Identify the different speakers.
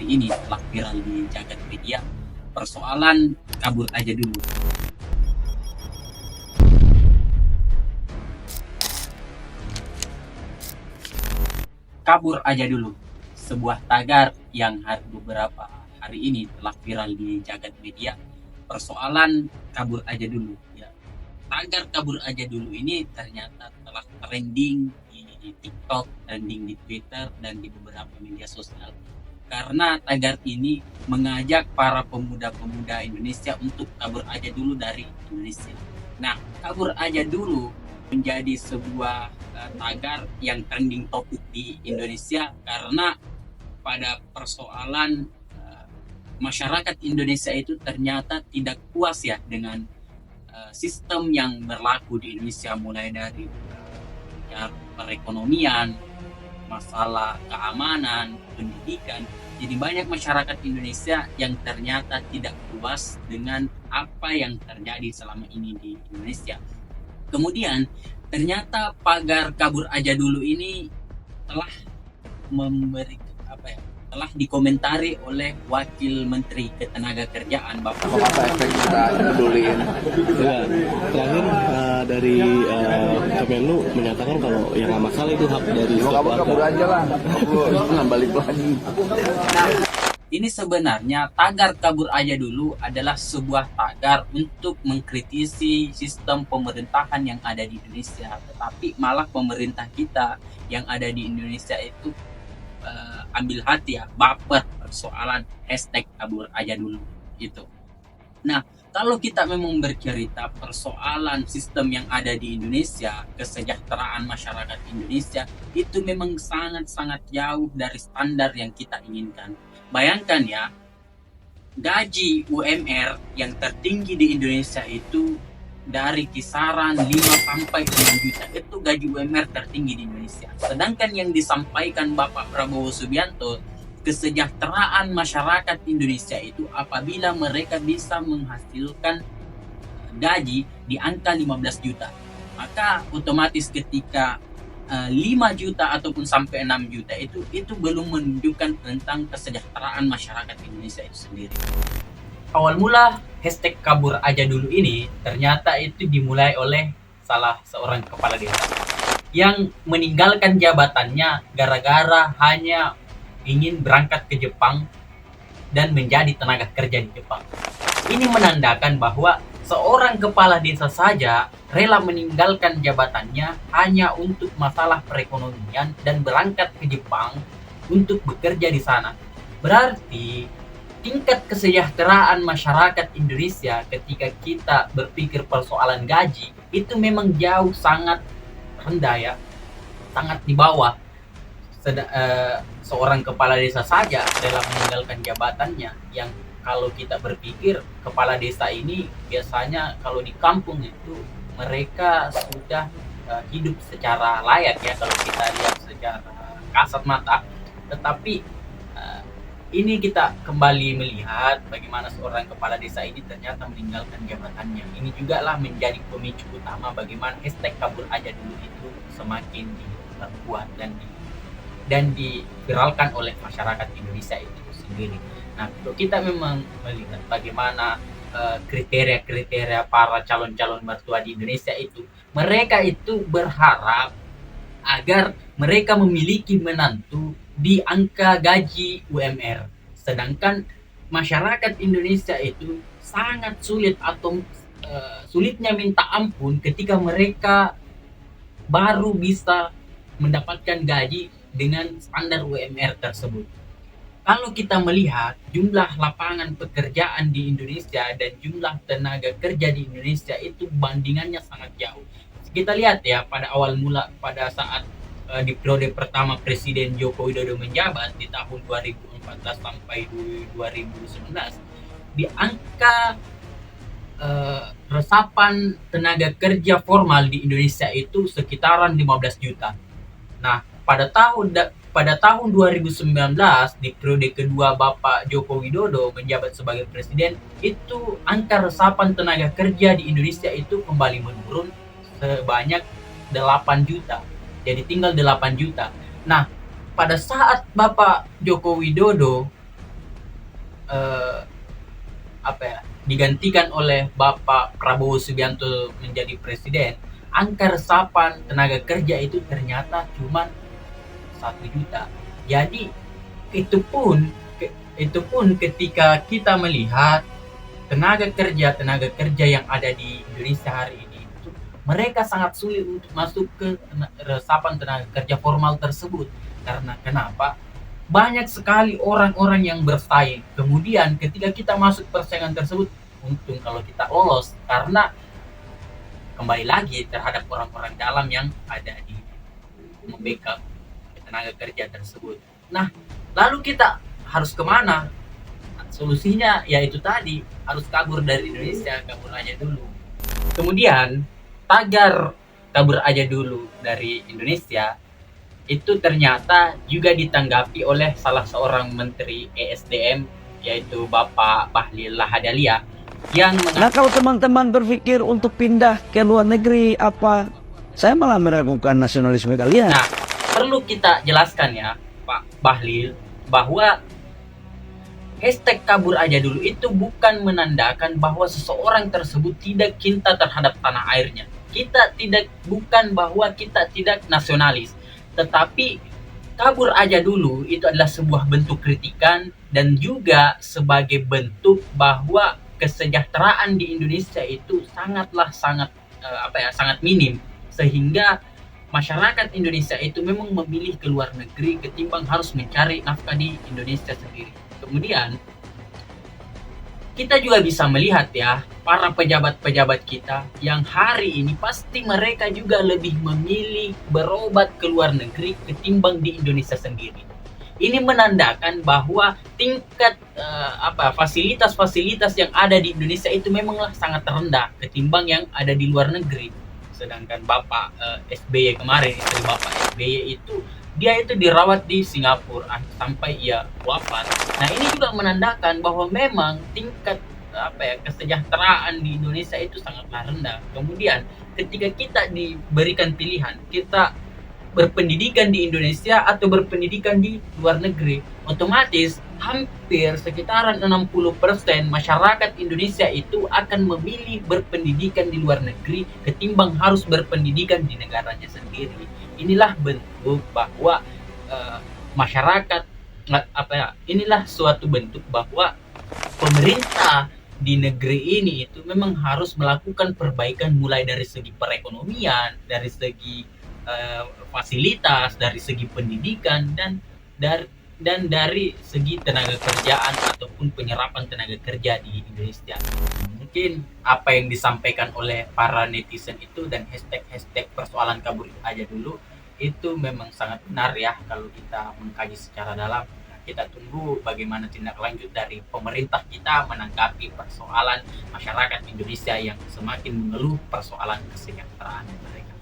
Speaker 1: hari ini telah viral di jagat media, persoalan kabur aja dulu. Kabur aja dulu, sebuah tagar yang beberapa hari ini telah viral di jagat media, persoalan kabur aja dulu. Ya, tagar kabur aja dulu ini ternyata telah trending di TikTok, trending di Twitter, dan di beberapa media sosial. Karena tagar ini mengajak para pemuda-pemuda Indonesia untuk kabur aja dulu dari Indonesia. Nah, kabur aja dulu menjadi sebuah tagar yang trending topik di Indonesia karena pada persoalan masyarakat Indonesia itu ternyata tidak puas ya dengan sistem yang berlaku di Indonesia, mulai dari perekonomian, masalah keamanan, pendidikan. Jadi banyak masyarakat Indonesia yang ternyata tidak puas dengan apa yang terjadi selama ini di Indonesia. Kemudian ternyata pagar kabur aja dulu ini telah telah dikomentari oleh Wakil Menteri Ketenagakerjaan Bapak.
Speaker 2: Apa efek kita peduliin?
Speaker 3: Ya, terakhir dari Kemenlu menyatakan kalau yang nggak masalah itu hak dari setiap warga.
Speaker 2: Kabur aja lah, kabur balik lagi.
Speaker 1: Ini sebenarnya tagar kabur aja dulu adalah sebuah tagar untuk mengkritisi sistem pemerintahan yang ada di Indonesia. Tetapi malah pemerintah kita yang ada di Indonesia itu ambil hati ya, baper persoalan hashtag kabur aja dulu itu. Nah, kalau kita memang bercerita persoalan sistem yang ada di Indonesia, kesejahteraan masyarakat Indonesia itu memang sangat-sangat jauh dari standar yang kita inginkan. Bayangkan ya, gaji UMR yang tertinggi di Indonesia itu dari kisaran 5 sampai 6 juta. Itu gaji UMR tertinggi di Indonesia. Sedangkan yang disampaikan Bapak Prabowo Subianto, kesejahteraan masyarakat Indonesia itu apabila mereka bisa menghasilkan gaji di angka 15 juta. Maka otomatis ketika 5 juta ataupun sampai 6 juta itu belum menunjukkan tentang kesejahteraan masyarakat Indonesia itu sendiri. Awal mula hashtag kabur aja dulu ini ternyata itu dimulai oleh salah seorang kepala desa yang meninggalkan jabatannya gara-gara hanya ingin berangkat ke Jepang dan menjadi tenaga kerja di Jepang. Ini menandakan bahwa seorang kepala desa saja rela meninggalkan jabatannya hanya untuk masalah perekonomian dan berangkat ke Jepang untuk bekerja di sana. Berarti tingkat kesejahteraan masyarakat Indonesia ketika kita berpikir persoalan gaji itu memang jauh sangat rendah ya, sangat di bawah. Seorang kepala desa saja rela meninggalkan jabatannya, yang kalau kita berpikir kepala desa ini biasanya kalau di kampung itu mereka sudah hidup secara layak ya kalau kita lihat secara kasat mata. Tetapi ini kita kembali melihat bagaimana seorang kepala desa ini ternyata meninggalkan jabatannya. Ini juga lah menjadi pemicu utama bagaimana hashtag kabur aja dulu itu semakin diperkuat dan diviralkan oleh masyarakat Indonesia itu sendiri. Nah, kalau kita memang melihat bagaimana kriteria-kriteria para calon-calon mertua di Indonesia itu, mereka itu berharap agar mereka memiliki menantu di angka gaji UMR. Sedangkan masyarakat Indonesia itu sangat sulit atau sulitnya minta ampun ketika mereka baru bisa mendapatkan gaji dengan standar UMR tersebut. Kalau kita melihat jumlah lapangan pekerjaan di Indonesia dan jumlah tenaga kerja di Indonesia itu bandingannya sangat jauh. Kita lihat ya pada awal mula pada saat di periode pertama Presiden Joko Widodo menjabat di tahun 2014 sampai 2019, di angka resapan tenaga kerja formal di Indonesia itu sekitaran 15 juta. Nah, pada tahun 2019 di periode kedua Bapak Joko Widodo menjabat sebagai presiden, itu angka resapan tenaga kerja di Indonesia itu kembali menurun sebanyak 8 juta. Jadi tinggal 8 juta. Nah, pada saat Bapak Joko Widodo eh, digantikan oleh Bapak Prabowo Subianto menjadi presiden, angka resapan tenaga kerja itu ternyata cuma 1 juta. Jadi itu pun ketika kita melihat tenaga kerja yang ada di Indonesia hari ini, mereka sangat sulit untuk masuk ke resapan tenaga kerja formal tersebut. Karena kenapa? Banyak sekali orang-orang yang bersaing. Kemudian ketika kita masuk persaingan tersebut, untung kalau kita lolos, karena kembali lagi terhadap orang-orang dalam yang ada di membackup tenaga kerja tersebut. Nah, lalu kita harus kemana? Solusinya yaitu tadi, harus kabur dari Indonesia, kabur aja dulu. Kemudian tagar kabur aja dulu dari Indonesia itu ternyata juga ditanggapi oleh salah seorang menteri ESDM, yaitu Bapak Bahlil Lahadalia, yang
Speaker 4: Nah, kalau teman-teman berpikir untuk pindah ke luar negeri, saya malah meragukan nasionalisme kalian.
Speaker 1: Nah, perlu kita jelaskan ya, Pak Bahlil, bahwa hashtag kabur aja dulu itu bukan menandakan bahwa seseorang tersebut tidak cinta terhadap tanah airnya. Bukan bahwa kita tidak nasionalis, tetapi kabur aja dulu itu adalah sebuah bentuk kritikan dan juga sebagai bentuk bahwa kesejahteraan di Indonesia itu sangat minim, sehingga masyarakat Indonesia itu memang memilih ke luar negeri ketimbang harus mencari nafkah di Indonesia sendiri. Kemudian kita juga bisa melihat ya, para pejabat-pejabat kita yang hari ini pasti mereka juga lebih memilih berobat ke luar negeri ketimbang di Indonesia sendiri. Ini menandakan bahwa tingkat fasilitas-fasilitas yang ada di Indonesia itu memanglah sangat rendah ketimbang yang ada di luar negeri. Sedangkan Bapak SBY kemarin, istri Bapak SBY itu dia itu dirawat di Singapura sampai ia wafat. Nah, ini juga menandakan bahwa memang tingkat kesejahteraan di Indonesia itu sangatlah rendah. Kemudian ketika kita diberikan pilihan, kita berpendidikan di Indonesia atau berpendidikan di luar negeri, otomatis hampir sekitaran 60% masyarakat Indonesia itu akan memilih berpendidikan di luar negeri ketimbang harus berpendidikan di negaranya sendiri. Inilah bentuk bahwa masyarakat inilah suatu bentuk bahwa pemerintah di negeri ini itu memang harus melakukan perbaikan mulai dari segi perekonomian, dari segi fasilitas, dari segi pendidikan dan dari segi tenaga kerjaan ataupun penyerapan tenaga kerja di Indonesia. Mungkin apa yang disampaikan oleh para netizen itu dan hashtag persoalan kabur aja dulu itu memang sangat benar ya kalau kita mengkaji secara dalam. Kita tunggu bagaimana tindak lanjut dari pemerintah kita menanggapi persoalan masyarakat Indonesia yang semakin mengeluh persoalan kesejahteraan mereka.